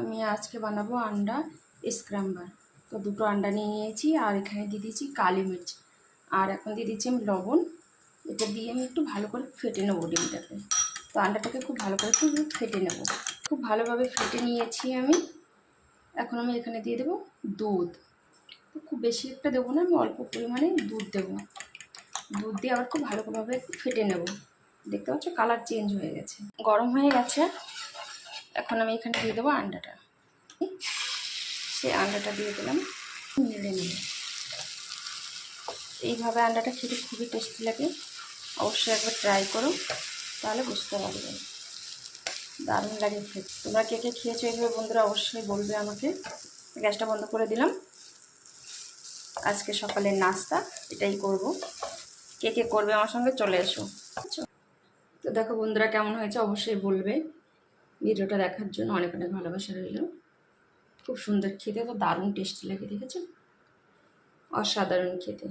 আমি আজকে বানাবো আন্ডা স্ক্র্যাম্বল। তো দুটো আন্ডা নিয়ে নিয়েছি আর এখানে দিয়ে দিয়েছি কালি মির্চ আর এখন দিয়ে দিচ্ছি আমি লবণ। এটা দিয়ে আমি একটু ভালো করে ফেটে নেবো ডিমটাকে। তো আন্ডাটাকে খুব ভালো করে একটু ফেটে নেব। খুব ভালোভাবে ফেটে নিয়েছি আমি। এখন আমি এখানে দিয়ে দেবো দুধ। তো খুব বেশি একটা দেবো না, আমি অল্প পরিমাণে দুধ দেবো। দুধ দিয়ে আবার খুব ভালোভাবে একটু ফেটে নেব। দেখতে পাচ্ছ কালার চেঞ্জ হয়ে গেছে, গরম হয়ে গেছে। এখন আমি এখানে দিয়ে দেবো আন্ডাটা। সেই আন্ডাটা দিয়ে দিলাম, নেড়ে নেব। এইভাবে আন্ডাটা খেতে খুবই টেস্টি লাগে, অবশ্যই একবার ট্রাই করো, তাহলে বুঝতে পারবে। দারুণ লাগে খেতে। তোমরা কে কে খেয়েছো এইভাবে বন্ধুরা অবশ্যই বলবে আমাকে। গ্যাসটা বন্ধ করে দিলাম। আজকে সকালের নাস্তা এটাই করব। কে কে করবে আমার সঙ্গে চলে এসো। তো দেখো বন্ধুরা কেমন হয়েছে অবশ্যই বলবে। ভিডিওটা দেখার জন্য অনেক অনেক ভালোবাসা রইল। খুব সুন্দর খেতে, তো দারুণ টেস্টি লাগে, দেখেছো? অসাধারণ খেতে।